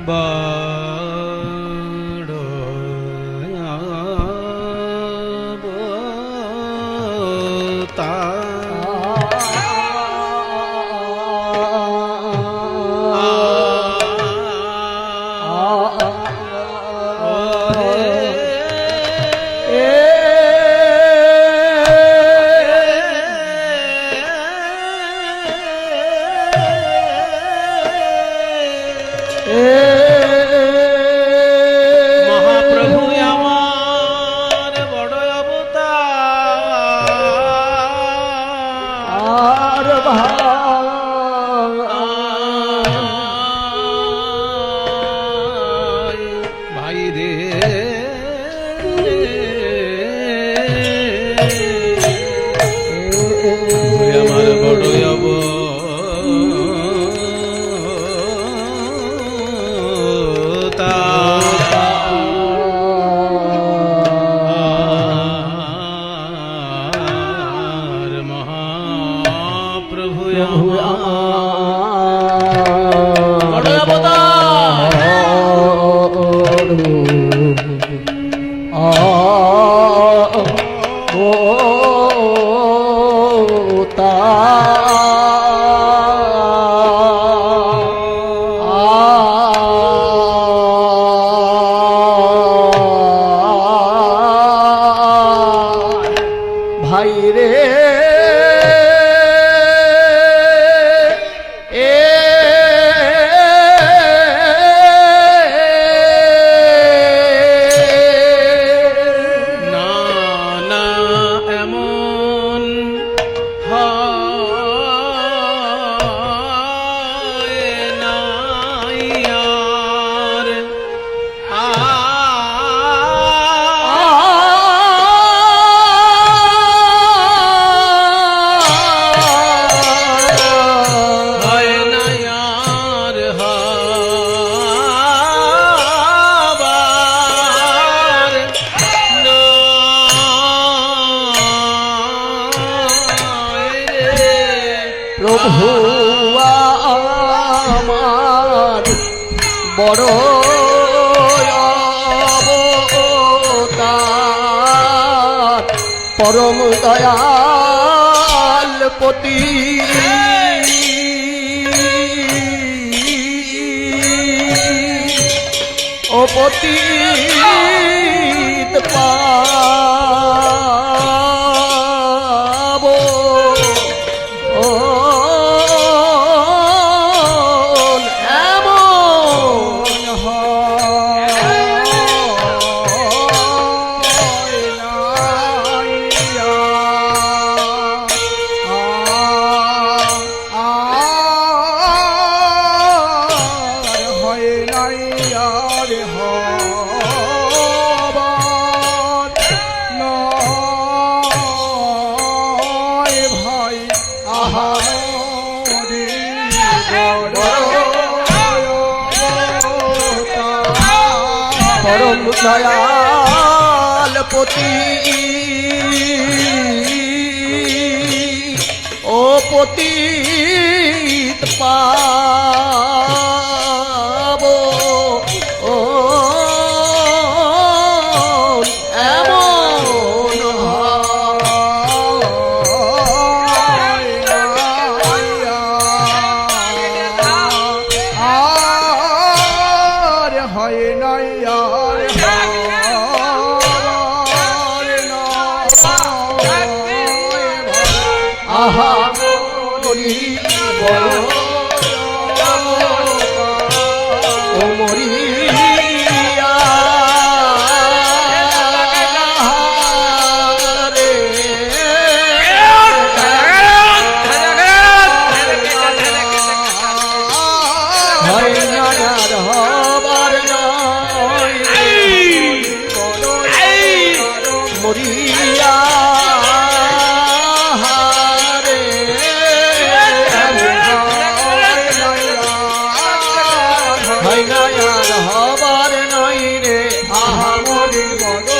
বড় অবতার পরম দয়াল পতি ও পতি পাবো ও পরম দয়াল পতি ও পতিত পাবো ও এমন আর হয় নাই আহা মরি বড় ও মরিয়া রে হয় না আর হবার নয় মরিয়া হবার নই রে আহা মরি বড়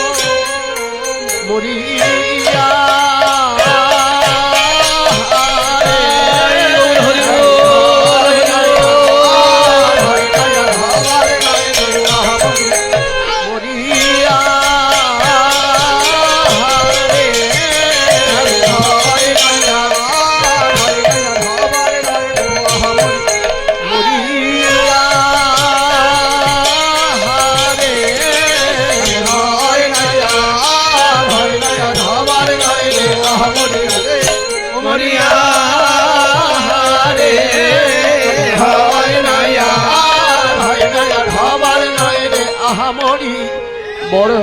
মরিয়া হরি হরি আহামরি বড়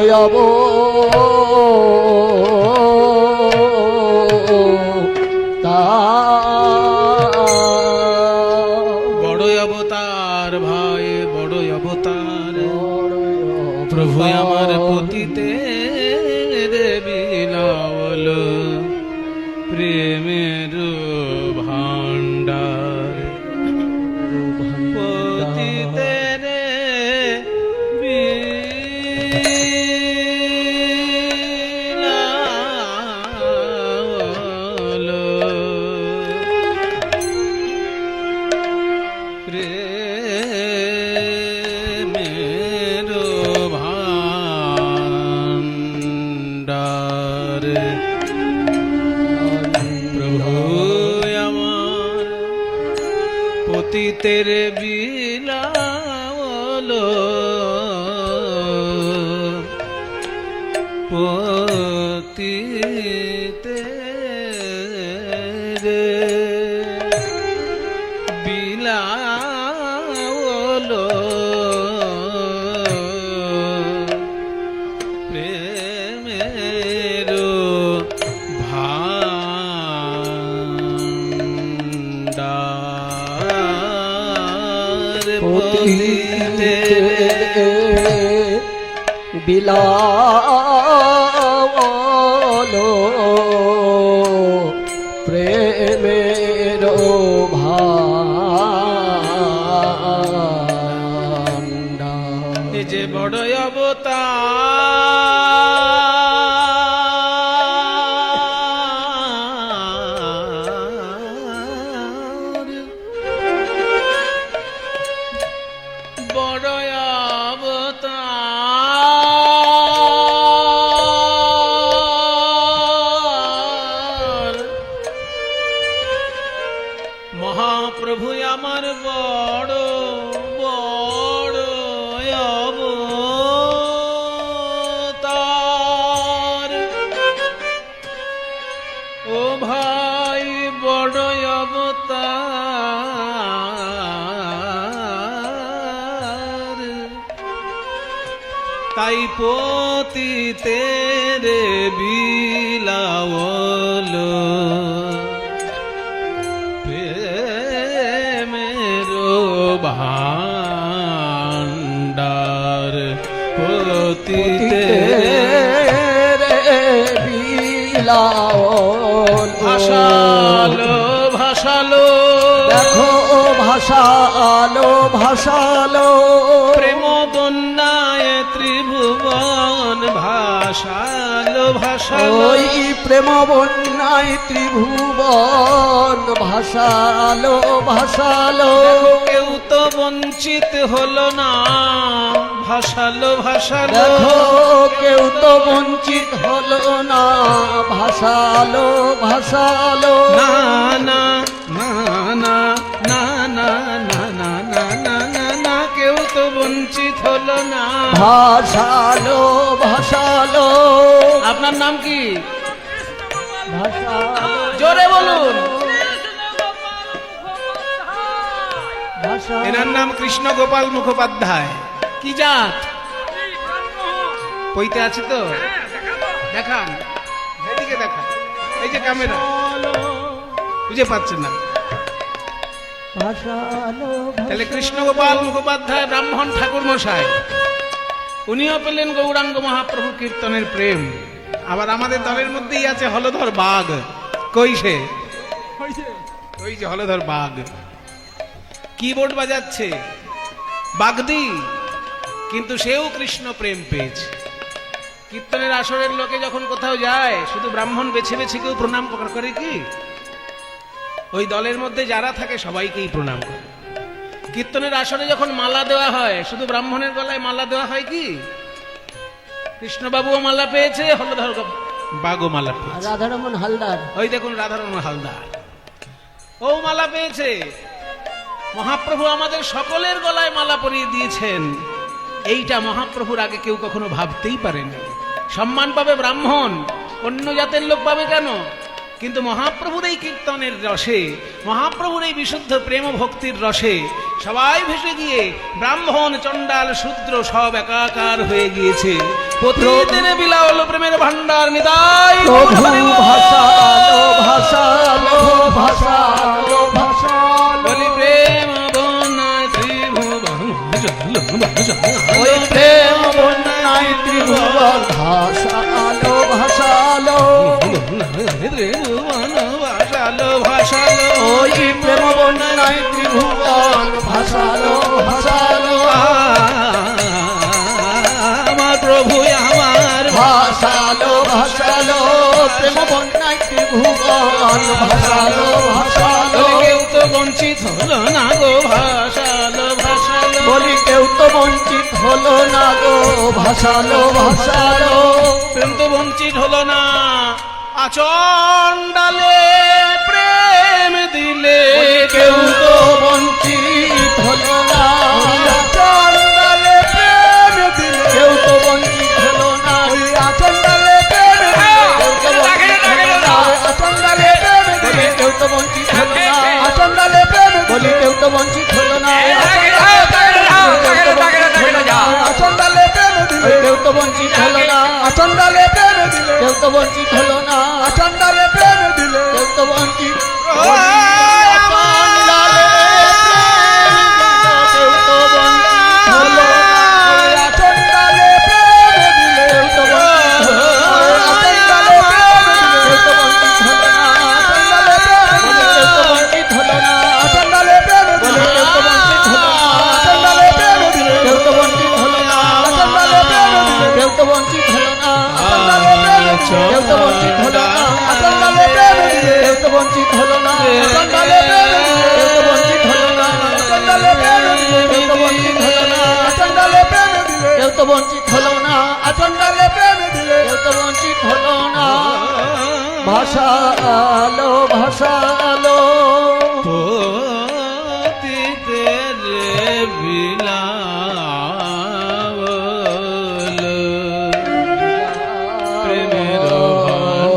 বড় অবতার ভাই, বড় অবতার প্রভু আমার পতিতে বিলাওল প্রেমের ভান্ডার। পতিতে তেরে বিলাওল পতিতে রে বিলাওল প্রেমের ভান্ডার। পতিতে বিলাওল প্রেমের ভান্ডার। এই যে বড় অবতার মহাপ্রভু আমার বড় বড় অবতার। ও ভাই বড় অবতার, তাই পতিতে রে বিলাওল ভান্ডার। পতিতে বিলাওল ভাসালো ভাসালো দেখো ভাসালো ভাসালো প্রেম বন্যায় ত্রিভুবন ভাসালো ভাসালো। ওই প্রেম বন্যায় ত্রিভুবন ভাসালো ভাসালো। কেউ তো বঞ্চিত হলো না ভাসালো ভাসালো। দেখো কেউ তো বঞ্চিত হলো না ভাসালো ভাসালো। না না না না না না না না না না না না কেউ তো বঞ্চিত হলো না ভাসালো ভাসালো। আপনার নাম কি? ভাসালো জোরে বলুন। ভাসালো। এনার নাম কৃষ্ণ গোপাল মুখোপাধ্যায়। কি জাত? পইতে আছে তো? দেখান, এদিকে দেখান। এই যে ক্যামেরা, বুঝে পাচ্ছেন না? ভাসালো তাহলে কৃষ্ণ গোপাল মুখোপাধ্যায় ব্রাহ্মণ ঠাকুর মশাই, উনিও পেলেন গৌরাঙ্গ মহাপ্রভু কীর্তনের প্রেম। আবার আমাদের দলের মধ্যেই আছে হলধর বাঘ। কই সে? ওই যে হলধর বাঘ কিবোর্ড বাজাচ্ছে, বাগদি, কিন্তু সেও কৃষ্ণ প্রেম পেয়েছে। কীর্তনের আসরের লোকে যখন কোথাও যায় শুধু ব্রাহ্মণ বেছে বেছে কেউ প্রণাম করে কি? ওই দলের মধ্যে যারা থাকে সবাইকেই প্রণাম করে। কীর্তনের আসরে যখন মালা দেওয়া হয় শুধু ব্রাহ্মণের গলায় মালা দেওয়া হয় কি? কৃষ্ণবাবুও মালা পেয়েছে, হলধর বাঘও মালা পেয়েছে। রাধারমন হালদার, ওই দেখুন রাধারমন হালদার, ও মালা পেয়েছে। মহাপ্রভু আমাদের সকলের গলায় মালা পরিয়ে দিয়েছেন। এইটা মহাপ্রভুর আগে কেউ কখনো ভাবতেই পারেনি। সম্মান পাবে ব্রাহ্মণ, অন্য জাতের লোক পাবে কেন? কিন্তু মহাপ্রভুর এই কীর্তনের রসে, মহাপ্রভুর এই বিশুদ্ধ প্রেম ভক্তির রসে সবাই ভেসে গিয়ে ব্রাহ্মণ, চণ্ডাল, শূদ্র সব একাকার হয়ে গিয়েছে। প্রতিদিন বিলাল প্রেমের ভান্ডার নিতাই প্রভু ভাসালো ভাসালো ভাসালো ভাসালো বলি প্রেম বন্যায় ত্রিভুবন, ওই প্রেম বন্যায় ত্রিভুবন ভাসালো ভাসালো ভাসালো ভাসালো ওই প্রেম বন্যায় ত্রিভুবন ভাসালো ভাসালো আমার প্রভু আমার ভাসালো ভাসালো প্রেম বন্যায় ত্রিভুবন ভাসালো ভাসালো কেউ তো বঞ্চিত হলো না গো, ভাসালো ভাসালো বলি কেউ তো বঞ্চিত হলো না গো, ভাসালো ভাসালো প্রেম তো বঞ্চিত হলো না। আচণ্ডালে প্রেম দিলে কেউ তো বঞ্চিত হলো না, আচণ্ডালে প্রেম দিলে কেউ তো বঞ্চিত হলো না, আচণ্ডালে প্রেম দিলে আচণ্ডালে প্রেম দিলে কেউ তো বঞ্চিত হলো না, আচণ্ডালে প্রেম বলি কেউ তো বঞ্চিত হলো না, আচণ্ডালে প্রেম দিলে কেউ তো বঞ্চিত হলো না, আচণ্ডালে প্রেম দিলে কেউ তো বঞ্চিত হলো না, আচণ্ডালে প্রেম দিলে কেউ তো বঞ্চিত বঞ্চিত হলো না, আচণ্ডালে প্রেম দিলে কেউ তো বঞ্চিত হলো না, ভাসালো ভাসালো পতিতের বিলাল প্রেমের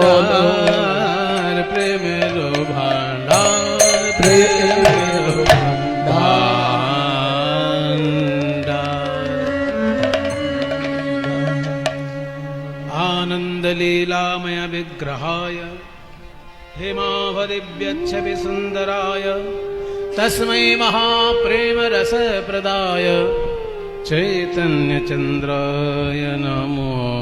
ভান্ডার, প্রেমের ভান্ডার, প্রেমের आनन्दलीलामय विग्रहाय हेमावदिव्यच्छवि सुन्दराय तस्मै महाप्रेमरसप्रदाय चैतन्यचन्द्राय नमो